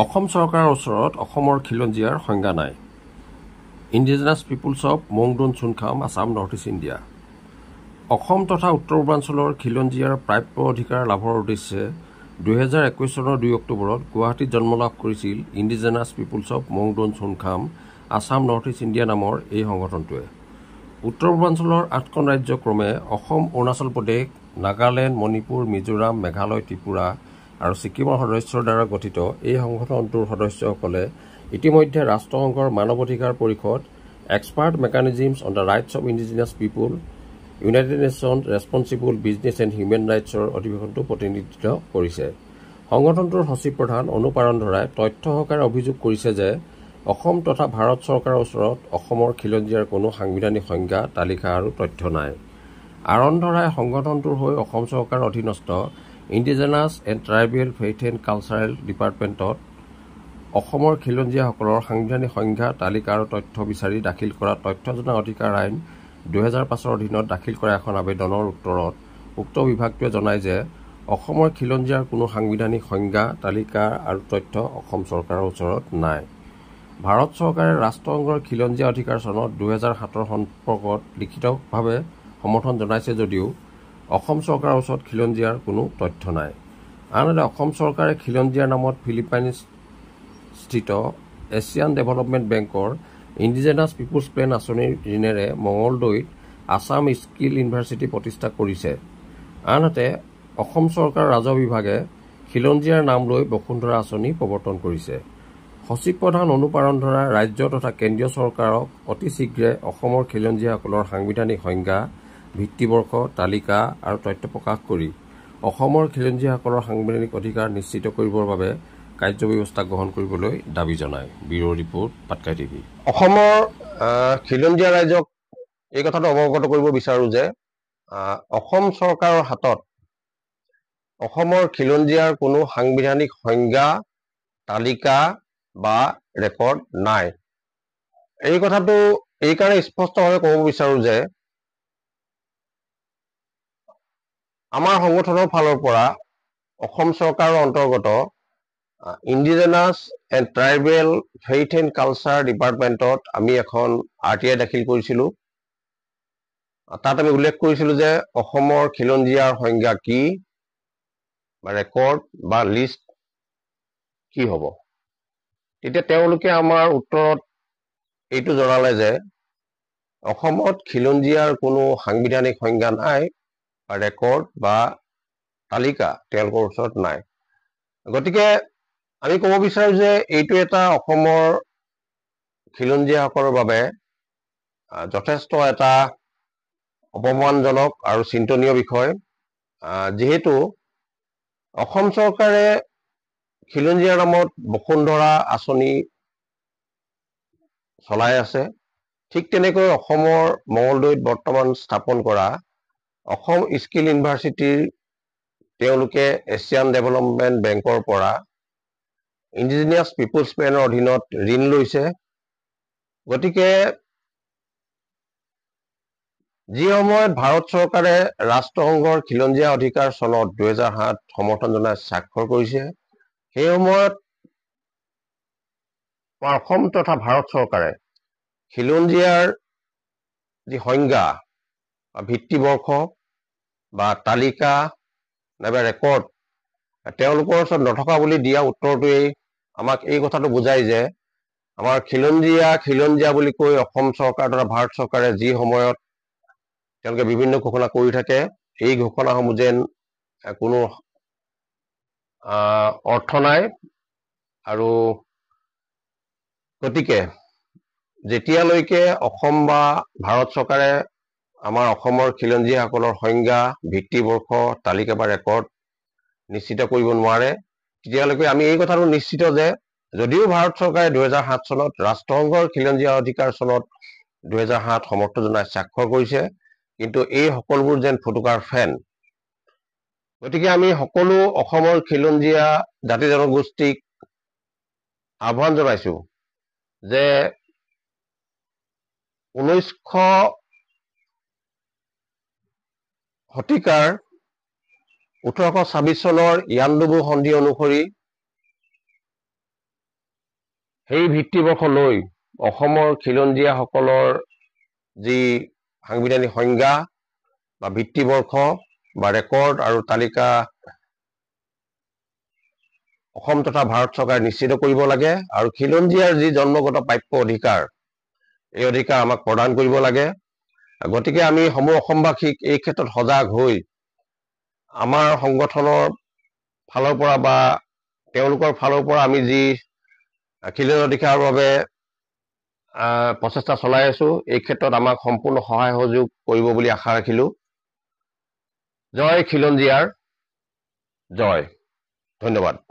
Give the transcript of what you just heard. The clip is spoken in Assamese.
অসম চৰকাৰৰ ওচৰত অসমৰ খিলঞ্জীয়াৰ সংজ্ঞা নাই। Indigenous peoples of Mongdun Chunkham Assam north east India. Assam তথা উত্তৰ পূৰ্বাঞ্চলৰ খিলঞ্জীয়াৰ প্ৰাপ্য অধিকাৰ লাভৰ উদ্দেশ্যে 2021 চনৰ 2 অক্টোবৰত গুৱাহাটীত জন্মলাভ কৰিছিল indigenous peoples of Mongdun Chunkham Assam north east India নামৰ এই সংগঠনটোৱে। উত্তৰ পূৰ্বাঞ্চলৰ 8খন ৰাজ্য ক্ৰমে অসম, অৰুণাচল প্ৰদেশ, নাগালেণ্ড, মণিপুৰ, মিজোৰাম, মেঘালয়, ত্ৰিপুৰা আৰু ছিকিমৰ সদস্যৰ দ্বাৰা গঠিত এই সংগঠনটোৰ সদস্যসকলে ইতিমধ্যে ৰাষ্ট্ৰসংঘৰ মানৱ অধিকাৰ পৰিষদ, expert mechanisms on the rights of indigenous people, United Nation responsible business and human ৰাইটছৰ অধিৱেশনটো প্ৰতিনিধিত্ব কৰিছে। সংগঠনটোৰ সচিব প্ৰধান অনুপ আৰন্ধৰাই তথ্য সহকাৰে অভিযোগ কৰিছে যে অসম তথা ভাৰত চৰকাৰৰ ওচৰত অসমৰ খিলঞ্জীয়াৰ কোনো সাংবিধানিক সংজ্ঞা, তালিকা আৰু তথ্য নাই। আৰন্ধৰাই সংগঠনটোৰ হৈ অসম চৰকাৰৰ অধীনস্থ indigenous and tribal faith and cultural ডিপাৰ্টমেণ্টত অসমৰ খিলঞ্জীয়াসকলৰ সাংবিধানিক সংজ্ঞা, তালিকা আৰু তথ্য বিচাৰি দাখিল কৰা তথ্য জনা অধিকাৰ আইন 2005 অধীনত দাখিল কৰা এখন আবেদনৰ উত্তৰত উক্ত বিভাগটোৱে জনায় যে অসমৰ খিলঞ্জীয়াৰ কোনো সাংবিধানিক সংজ্ঞা, তালিকা আৰু তথ্য অসম চৰকাৰৰ ওচৰত নাই। ভাৰত চৰকাৰে ৰাষ্ট্ৰসংঘৰ খিলঞ্জীয়া অধিকাৰ চনত 2007 সম্পৰ্কত লিখিতভাৱে সমৰ্থন জনাইছে যদিও অসম চৰকাৰৰ ওচৰত খিলঞ্জীয়াৰ কোনো তথ্য নাই। আনহাতে অসম চৰকাৰে খিলঞ্জীয়াৰ নামত ফিলিপাইনস্থিত এছিয়ান ডেভেলপমেণ্ট বেংকৰ ইণ্ডিজিনাছ পিপুলছ প্লেন আঁচনিৰ ঋণেৰে মঙলদৈত আছাম স্কিল ইউনিভাৰ্চিটি প্ৰতিষ্ঠা কৰিছে। আনহাতে অসম চৰকাৰৰ ৰাজহ বিভাগে খিলঞ্জীয়াৰ নাম লৈ বসুন্ধৰা আঁচনি প্ৰৱৰ্তন কৰিছে। সচিব প্ৰধান অনুপ আৰন্ধৰাই ৰাজ্য তথা কেন্দ্ৰীয় চৰকাৰক অতি শীঘ্ৰে অসমৰ খিলঞ্জীয়াসকলৰ সাংবিধানিক সংজ্ঞা, ভিত্তিবৰ্ষ, তালিকা আৰু তথ্য প্ৰকাশ কৰি অসমৰ খিলঞ্জীয়াসকলৰ সাংবিধানিক অধিকাৰ নিশ্চিত কৰিবৰ বাবে কাৰ্যব্যৱস্থা গ্ৰহণ কৰিবলৈ দাবী জনায়। Bureau' report, Patkai TV. অসমৰ খিলঞ্জীয়া ৰাইজক এই কথাটো অৱগত কৰিব বিচাৰো যে অসম চৰকাৰৰ হাতত অসমৰ খিলঞ্জীয়াৰ কোনো সাংবিধানিক সংজ্ঞা, তালিকা বা ৰেকৰ্ড নাই। এই কথাটো এইকাৰণে স্পষ্টভাৱে ক'ব বিচাৰো যে আমাৰ সংগঠনৰ ফালৰ পৰা অসম চৰকাৰৰ অন্তৰ্গত indigenous and tribal faith and culture ডিপাৰ্টমেণ্টত আমি এখন RTI দাখিল কৰিছিলোঁ। তাত আমি উল্লেখ কৰিছিলোঁ যে অসমৰ খিলঞ্জীয়াৰ সংজ্ঞা কি বা ৰেকৰ্ড বা লিষ্ট কি হ'ব। তেতিয়া তেওঁলোকে আমাৰ উত্তৰত এইটো জনালে যে অসমত খিলঞ্জীয়াৰ কোনো সাংবিধানিক সংজ্ঞা নাই বা ৰেকৰ্ড বা তালিকা তেওঁলোকৰ ওচৰত নাই। গতিকে আমি ক'ব বিচাৰো যে এইটো এটা অসমৰ খিলঞ্জীয়াসকলৰ বাবে যথেষ্ট এটা অপমানজনক আৰু চিন্তনীয় বিষয়, যিহেতু অসম চৰকাৰে খিলঞ্জীয়াৰ নামত বসুন্ধৰা আঁচনি চলাই আছে। ঠিক তেনেকৈ অসমৰ মঙলদৈত বৰ্তমান স্থাপন কৰা অসম স্কিল ইউনিভাৰ্চিটিৰ তেওঁলোকে এছিয়ান ডেভেলপমেণ্ট বেংকৰ পৰা ইণ্ডিজিনাছ পিপুলছ প্লেনৰ অধীনত ঋণ লৈছে। গতিকে যি সময়ত ভাৰত চৰকাৰে ৰাষ্ট্ৰসংঘৰ খিলঞ্জীয়া অধিকাৰ চনত 2007 সমৰ্থন জনাই স্বাক্ষৰ কৰিছে, সেই সময়ত অসম তথা ভাৰত চৰকাৰে খিলঞ্জীয়াৰ যি সংজ্ঞা বা ভিত্তিবৰ্ষ বা তালিকা নাইবা ৰেকৰ্ড তেওঁলোকৰ ওচৰত নথকা বুলি দিয়া উত্তৰটোৱেই আমাক এই কথাটো বুজাই যে আমাৰ খিলঞ্জীয়া বুলি কৈ অসম চৰকাৰ তথা ভাৰত চৰকাৰে যি সময়ত তেওঁলোকে বিভিন্ন ঘোষণা কৰি থাকে, এই ঘোষণাসমূহ যেন কোনো অৰ্থ নাই। আৰু গতিকে যেতিয়ালৈকে অসম বা ভাৰত চৰকাৰে আমাৰ অসমৰ খিলঞ্জীয়াসকলৰ সংজ্ঞা, ভিত্তিবৰ্ষ, তালিকা বা ৰেকৰ্ড নিশ্চিত কৰিব নোৱাৰে, তেতিয়ালৈকে আমি এই কথাটো নিশ্চিত যে যদিও ভাৰত চৰকাৰে 2007 চনত ৰাষ্ট্ৰসংঘৰ খিলঞ্জীয়া অধিকাৰ চনত 2007 সমৰ্থন জনাই স্বাক্ষৰ কৰিছে, কিন্তু এই সকলোবোৰ যেন ফুটুকাৰ ফেন। গতিকে আমি সকলো অসমৰ খিলঞ্জীয়া জাতি জনগোষ্ঠীক আহ্বান জনাইছো যে 19শ শতিকাৰ 1826 চনৰ ইয়াণ্ডাবু সন্ধি অনুসৰি সেই ভিত্তিবৰ্ষ লৈ অসমৰ খিলঞ্জীয়াসকলৰ যি সাংবিধানিক সংজ্ঞা বা ভিত্তিবৰ্ষ বা ৰেকৰ্ড আৰু তালিকা অসম তথা ভাৰত চৰকাৰে নিশ্চিত কৰিব লাগে আৰু খিলঞ্জীয়াৰ যি জন্মগত প্ৰাপ্য অধিকাৰ এই অধিকাৰ আমাক প্ৰদান কৰিব লাগে। গতিকে আমি সমূহ অসমবাসীক এই ক্ষেত্ৰত সজাগ হৈ আমাৰ সংগঠনৰ ফালৰ পৰা বা তেওঁলোকৰ ফালৰ পৰা আমি যি খিলঞ্জীয়া অধিকাৰৰ বাবে প্ৰচেষ্টা চলাই আছো, এই ক্ষেত্ৰত আমাক সম্পূৰ্ণ সহায় সহযোগ কৰিব বুলি আশা ৰাখিলো। জয় খিলঞ্জীয়াৰ জয়। ধন্যবাদ।